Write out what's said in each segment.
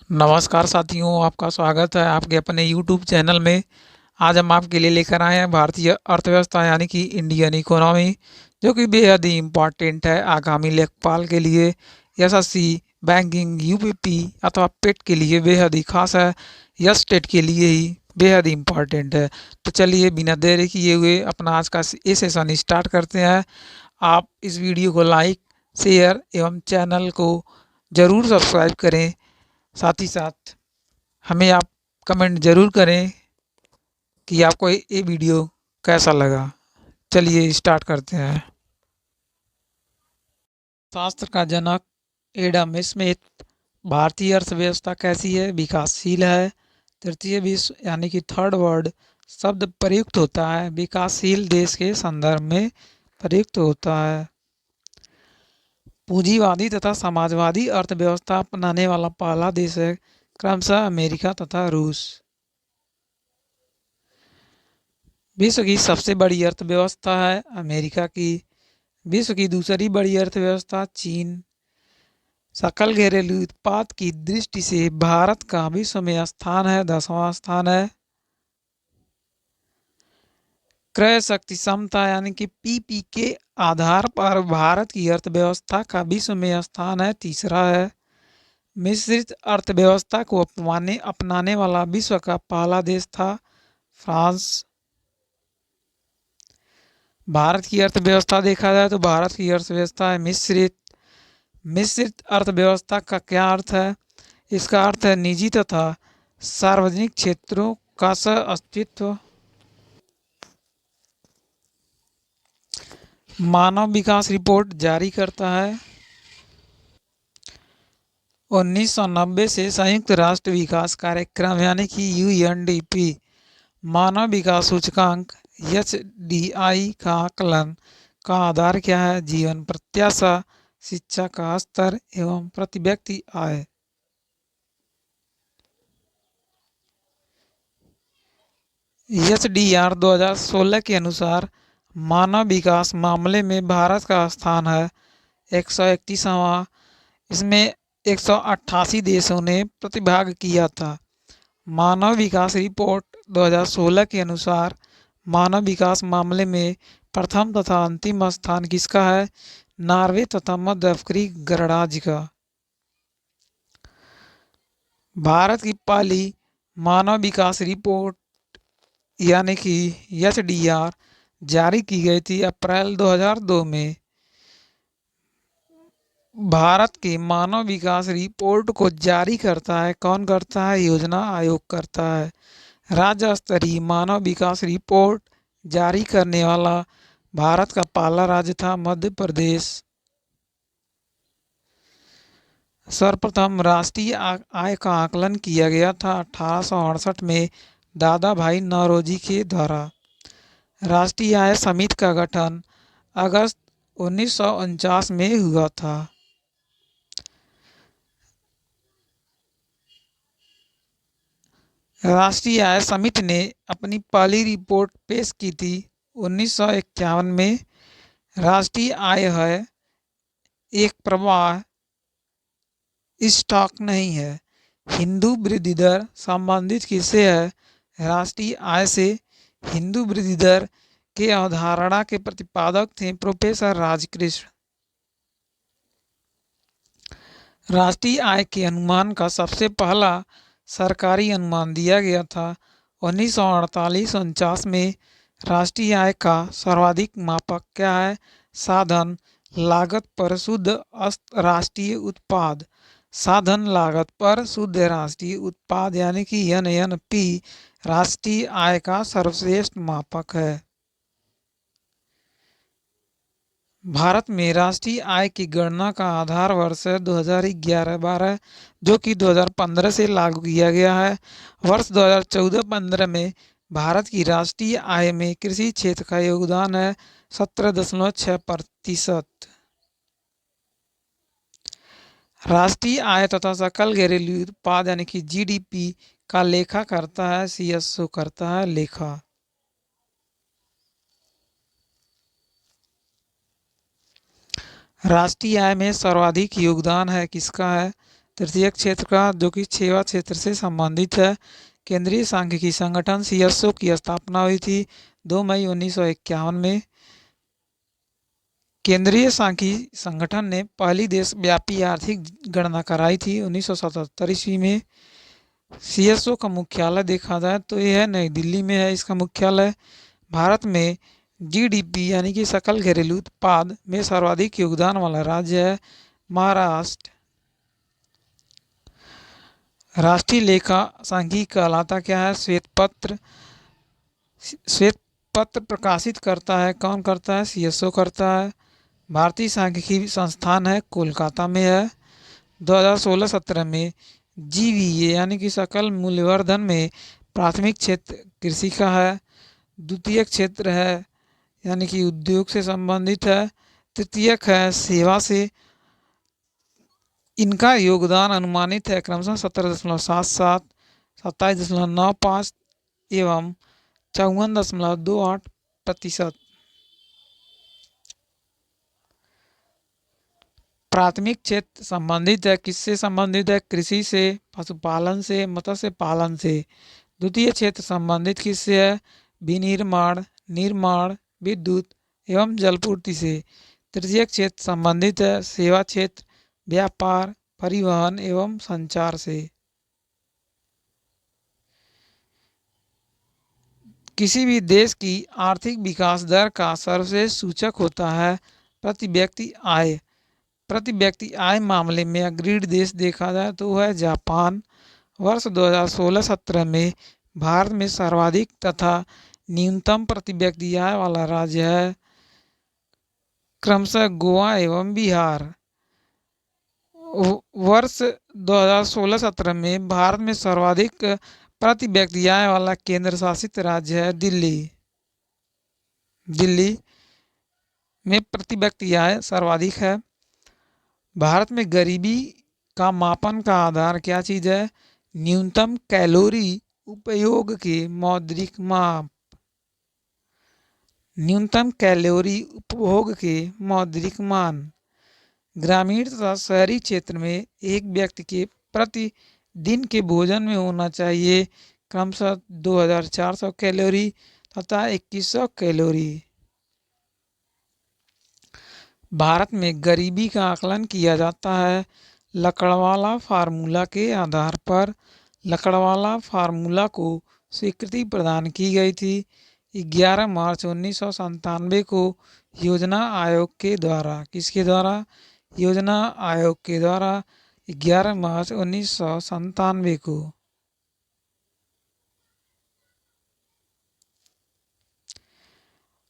नमस्कार साथियों, आपका स्वागत है आपके अपने यूट्यूब चैनल में। आज हम आपके लिए लेकर आए हैं भारतीय अर्थव्यवस्था यानी कि इंडियन इकोनॉमी, जो कि बेहद ही इम्पॉर्टेंट है आगामी लेखपाल के लिए। एसएससी, बैंकिंग, यूपीपी अथवा पेट के लिए बेहद ही खास है। यस स्टेट के लिए ही बेहद ही इम्पॉर्टेंट है। तो चलिए बिना देरी किए हुए अपना आज का ये सेशन स्टार्ट करते हैं। आप इस वीडियो को लाइक, शेयर एवं चैनल को ज़रूर सब्सक्राइब करें। साथ ही साथ हमें आप कमेंट ज़रूर करें कि आपको ये वीडियो कैसा लगा। चलिए स्टार्ट करते हैं। शास्त्र का जनक एडम स्मिथ। भारतीय अर्थव्यवस्था कैसी है? विकासशील है। तृतीय विश्व यानी कि थर्ड वर्ल्ड शब्द प्रयुक्त होता है विकासशील देश के संदर्भ में प्रयुक्त होता है। पूंजीवादी तथा समाजवादी अर्थव्यवस्था अपनाने वाला पहला देश है क्रमशः अमेरिका तथा रूस। विश्व की सबसे बड़ी अर्थव्यवस्था है अमेरिका की। विश्व की दूसरी बड़ी अर्थव्यवस्था चीन। सकल घरेलू उत्पाद की दृष्टि से भारत का विश्व में स्थान है 10वां स्थान है। क्रय शक्ति क्षमता यानी कि पीपी के आधार पर भारत की अर्थव्यवस्था का विश्व में स्थान है तीसरा है। मिश्रित अर्थव्यवस्था को अपनाने वाला विश्व का पहला देश था फ्रांस। भारत की अर्थव्यवस्था देखा जाए तो भारत की अर्थव्यवस्था है मिश्रित। मिश्रित अर्थव्यवस्था का क्या अर्थ है? इसका अर्थ है निजी तथा सार्वजनिक क्षेत्रों का सह अस्तित्व। मानव विकास रिपोर्ट जारी करता है। 1990 से संयुक्त राष्ट्र विकास कार्यक्रम यानी कि यूएनडीपी मानव विकास सूचकांक एचडीआई का आकलन का आधार क्या है? जीवन प्रत्याशा, शिक्षा का स्तर एवं प्रति व्यक्ति आय। एचडीआर 2016 के अनुसार मानव विकास मामले में भारत का स्थान है 131वां। इसमें 188 देशों ने प्रतिभाग किया था। मानव विकास रिपोर्ट 2016 के अनुसार मानव विकास मामले में प्रथम तथा अंतिम स्थान किसका है? नॉर्वे तथा मध्य अफ्रीकी गणराज्य का। भारत की पहली मानव विकास रिपोर्ट यानी कि एचडीआर जारी की गई थी अप्रैल 2002 में। भारत के मानव विकास रिपोर्ट को जारी करता है कौन करता है? योजना आयोग करता है। राज्य स्तरीय मानव विकास रिपोर्ट जारी करने वाला भारत का पहला राज्य था मध्य प्रदेश। सर्वप्रथम राष्ट्रीय आय का आकलन किया गया था 1868 में दादा भाई नौरोजी के द्वारा। राष्ट्रीय आय समिति का गठन अगस्त 1949 में हुआ था। राष्ट्रीय आय समिति ने अपनी पहली रिपोर्ट पेश की थी 1951 में। राष्ट्रीय आय है एक प्रवाह, स्टॉक नहीं है। हिंदू वृद्धि दर संबंधित किससे है? राष्ट्रीय आय से। हिंदू वृद्धि दर के अवधारणा के प्रतिपादक थे प्रोफेसर राजकृष्ण। राष्ट्रीय आय के अनुमान का सबसे पहला सरकारी अनुमान दिया गया था 1948-49 में। राष्ट्रीय आय का सर्वाधिक मापक क्या है? साधन लागत पर शुद्ध राष्ट्रीय उत्पाद। साधन लागत पर शुद्ध राष्ट्रीय उत्पाद यानी कि एनएनपी राष्ट्रीय आय का सर्वश्रेष्ठ मापक है। भारत में राष्ट्रीय आय की गणना का आधार वर्ष है 2011-12 जो कि 2015 से लागू किया गया है। वर्ष 2014-15 में भारत की राष्ट्रीय आय में कृषि क्षेत्र का योगदान है 17.6%। राष्ट्रीय आय तथा सकल घरेलू उत्पाद यानी कि जीडीपी का लेखा करता है सीएसओ करता है लेखा। राष्ट्रीय आय में सर्वाधिक योगदान है किसका है? तृतीय क्षेत्र का जो कि सेवा क्षेत्र से संबंधित है, केंद्रीय सांख्यिकी संगठन सीएसओ की स्थापना हुई थी 2 मई 1951 में। केंद्रीय सांख्यिकी संगठन ने पहली देशव्यापी आर्थिक गणना कराई थी 1977 ईस्वी में। सीएसओ का मुख्यालय देखा जाए तो यह नई दिल्ली में है इसका मुख्यालय। भारत में जीडीपी यानी कि सकल घरेलू उत्पाद में सर्वाधिक योगदान वाला राज्य है महाराष्ट्र। राष्ट्रीय लेखा सांख्यिकी कहलाता क्या है? श्वेत पत्र। श्वेत पत्र प्रकाशित करता है कौन करता है? सीएसओ करता है। भारतीय सांख्यिकी संस्थान है कोलकाता में है। 2016-17 में जीवीए यानी कि सकल मूल्यवर्धन में प्राथमिक क्षेत्र कृषि का है। द्वितीय क्षेत्र है यानी कि उद्योग से संबंधित है। तृतीयक है सेवा से। इनका योगदान अनुमानित है क्रमशः 17.77, 27.95 एवं 54.28%। प्राथमिक क्षेत्र संबंधित है किससे संबंधित है? कृषि से, पशुपालन से, मत्स्य पालन से। द्वितीय क्षेत्र संबंधित किससे है? विनिर्माण, निर्माण, विद्युत एवं जलपूर्ति से। तृतीय क्षेत्र संबंधित है सेवा क्षेत्र, व्यापार, परिवहन एवं संचार से। किसी भी देश की आर्थिक विकास दर का सर्वश्रेष्ठ सूचक होता है प्रति व्यक्ति आय। प्रति व्यक्ति आय मामले में अग्रणी देश देखा जाए तो वह है जापान। वर्ष 2016-17 में भारत में सर्वाधिक तथा न्यूनतम प्रति व्यक्ति आय वाला राज्य है क्रमशः गोवा एवं बिहार। वर्ष 2016-17 में भारत में सर्वाधिक प्रति व्यक्ति आय वाला केंद्र शासित राज्य है दिल्ली। दिल्ली में प्रति व्यक्ति आय सर्वाधिक है। भारत में गरीबी का मापन का आधार क्या चीज़ है? न्यूनतम कैलोरी उपयोग के मौद्रिक माप। न्यूनतम कैलोरी उपभोग के मौद्रिक मान। ग्रामीण तथा शहरी क्षेत्र में एक व्यक्ति के प्रति दिन के भोजन में होना चाहिए क्रमशः 2400 कैलोरी तथा 2100 कैलोरी। भारत में गरीबी का आकलन किया जाता है लकड़वाला फार्मूला के आधार पर। लकड़वाला फार्मूला को स्वीकृति प्रदान की गई थी 11 मार्च 1997 को योजना आयोग के द्वारा। किसके द्वारा? योजना आयोग के द्वारा 11 मार्च 1997 को।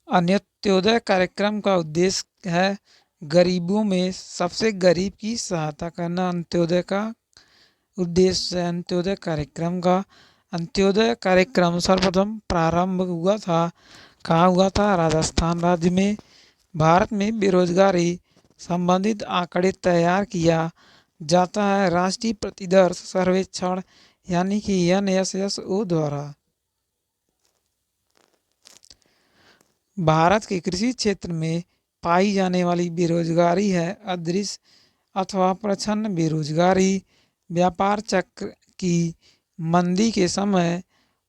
अन्त्योदय कार्यक्रम का उद्देश्य है गरीबों में सबसे गरीब की सहायता करना। अंत्योदय का उद्देश्य है अंत्योदय कार्यक्रम का। अंत्योदय कार्यक्रम सर्वप्रथम प्रारंभ हुआ था कहाँ हुआ था? राजस्थान राज्य में। भारत में बेरोजगारी संबंधित आंकड़े तैयार किया जाता है राष्ट्रीय प्रतिदर्श सर्वेक्षण यानी कि NSSO द्वारा। भारत के कृषि क्षेत्र में पाई जाने वाली बेरोजगारी है अदृश्य अथवा प्रच्छन्न बेरोजगारी। व्यापार चक्र की मंदी के समय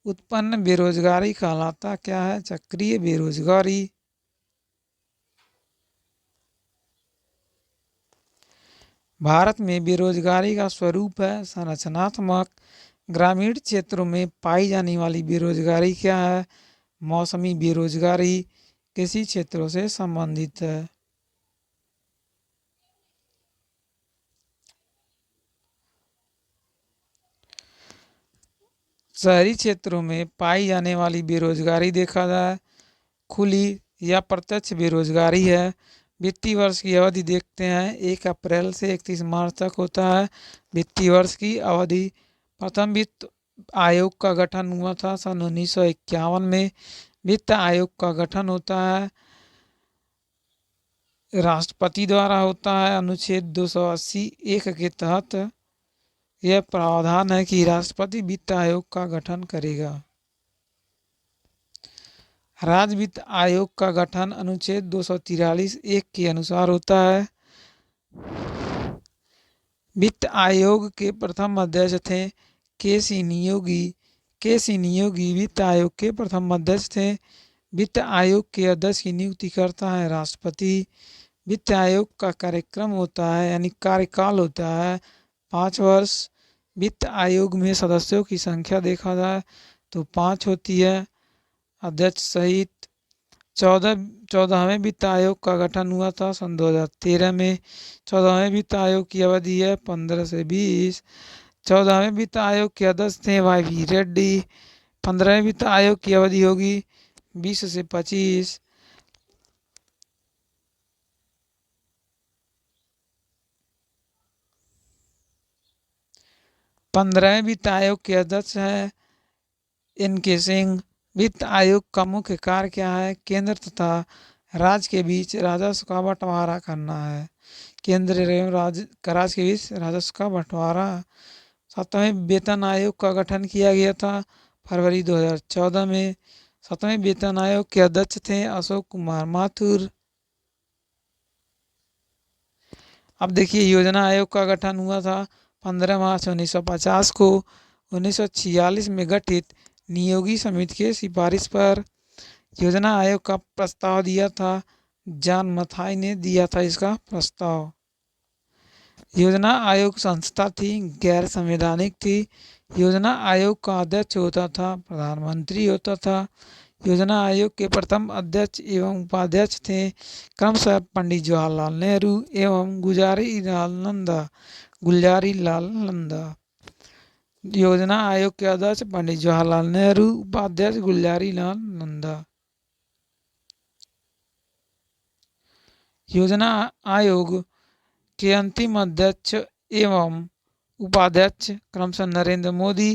उत्पन्न बेरोजगारी कहलाता क्या है? चक्रीय बेरोजगारी। भारत में बेरोजगारी का स्वरूप है संरचनात्मक। ग्रामीण क्षेत्रों में पाई जाने वाली बेरोजगारी क्या है? मौसमी बेरोजगारी कृषि क्षेत्रों से संबंधित है। शहरी क्षेत्रों में पाई जाने वाली बेरोजगारी देखा जाए खुली या प्रत्यक्ष बेरोजगारी है। वित्तीय वर्ष की अवधि देखते हैं 1 अप्रैल से 31 मार्च तक होता है वित्तीय वर्ष की अवधि। प्रथम वित्त आयोग का गठन हुआ था सन 1951 में। वित्त आयोग का गठन होता है राष्ट्रपति द्वारा होता है। अनुच्छेद 280(1) के तहत यह प्रावधान है कि राष्ट्रपति वित्त आयोग का गठन करेगा। राज्य वित्त आयोग का गठन अनुच्छेद 243(1) के अनुसार होता है। वित्त आयोग के प्रथम अध्यक्ष थे के सी नियोगी। के सी नियोगी वित्त आयोग के प्रथम अध्यक्ष थे। वित्त आयोग के अध्यक्ष की नियुक्ति करता है राष्ट्रपति। वित्त आयोग का कार्यक्रम होता है यानी कार्यकाल होता है 5 वर्ष। वित्त आयोग में सदस्यों की संख्या देखा जाए तो 5 होती है अध्यक्ष सहित। 14वें वित्त आयोग का गठन हुआ था सन 2013 में। 14वें वित्त आयोग की अवधि है 15 से 20। 14वें वित्त आयोग के अध्यक्ष थे वाई वी रेड्डी। 15वें वित्त आयोग की अवधि होगी 20 से 25। 15वें वित्त आयोग के अध्यक्ष हैं एन के सिंह। वित्त आयोग का मुख्य कार्य क्या है? केंद्र तथा राज्य के बीच राजस्व का बंटवारा करना है। केंद्र एवं राज्य के बीच राजस्व का बंटवारा। 7वें वेतन आयोग का गठन किया गया था फरवरी 2014 में। 7वें वेतन आयोग के अध्यक्ष थे अशोक कुमार माथुर। अब देखिए योजना आयोग का गठन हुआ था 15 मार्च 1950 को। 1946 में गठित नियोगी समिति के सिफारिश पर योजना आयोग का प्रस्ताव दिया था। जॉन मथाई ने दिया था इसका प्रस्ताव। योजना आयोग संस्था थी, गैर संवैधानिक थी। योजना आयोग का अध्यक्ष होता था प्रधानमंत्री होता था। योजना आयोग के प्रथम अध्यक्ष एवं उपाध्यक्ष थे क्रमशः पंडित जवाहरलाल नेहरू एवं गुलजारीलाल नंदा। योजना आयोग के अध्यक्ष पंडित जवाहरलाल नेहरू, उपाध्यक्ष गुलजारीलाल नंदा। योजना आयोग के अंतिम अध्यक्ष एवं उपाध्यक्ष क्रमशः नरेंद्र मोदी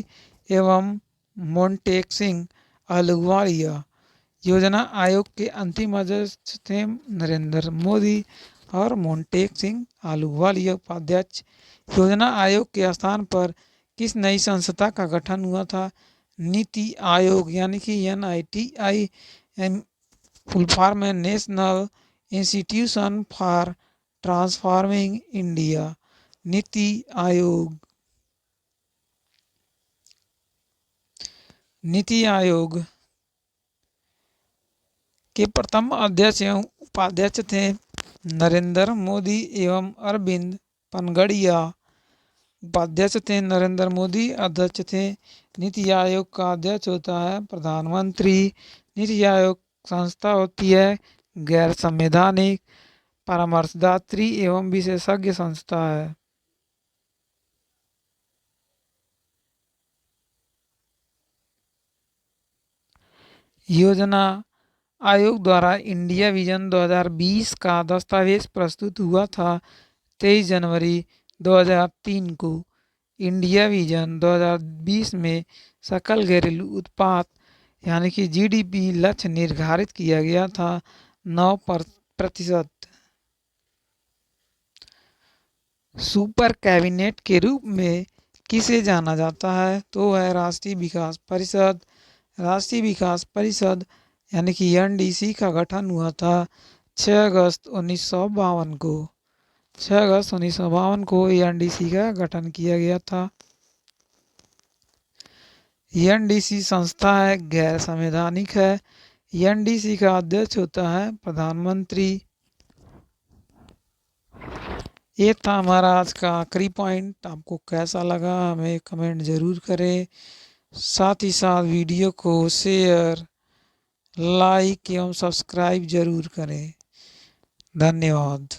एवं मोन्टेक सिंह अहलूवालिया। योजना आयोग के अंतिम अध्यक्ष थे नरेंद्र मोदी और मोन्टेक सिंह अहलूवालिया उपाध्यक्ष। योजना आयोग के स्थान पर किस नई संस्था का गठन हुआ था? नीति आयोग यानी कि NITI फुल फॉर्म है national institution for transforming India. NITI Aayog. NITI Aayog के प्रथम अध्यक्ष एवं उपाध्यक्ष थे नरेंद्र मोदी एवं अरविंद पनगड़िया। उपाध्यक्ष थे नरेंद्र मोदी, अध्यक्ष थे। नीति आयोग का अध्यक्ष होता है प्रधानमंत्री। नीति आयोग संस्था होती है गैर संवैधानिक, परामर्शदात्री एवं विशेषज्ञ संस्था है। योजना आयोग द्वारा इंडिया विजन 2020 का दस्तावेज प्रस्तुत हुआ था 23 जनवरी 2003 को। इंडिया विजन 2020 में सकल घरेलू उत्पाद यानी कि GDP लक्ष्य निर्धारित किया गया था 9%। सुपर कैबिनेट के रूप में किसे जाना जाता है? तो है राष्ट्रीय विकास परिषद। राष्ट्रीय विकास परिषद यानी कि NDC का गठन हुआ था 6 अगस्त 1952 को। 6 अगस्त 1952 को NDC का गठन किया गया था। NDC संस्था है गैर संवैधानिक है। NDC का अध्यक्ष होता है प्रधानमंत्री। ये था हमारा आज का आखिरी पॉइंट। आपको कैसा लगा हमें कमेंट ज़रूर करें। साथ ही साथ वीडियो को शेयर, लाइक एवं सब्सक्राइब जरूर करें। धन्यवाद।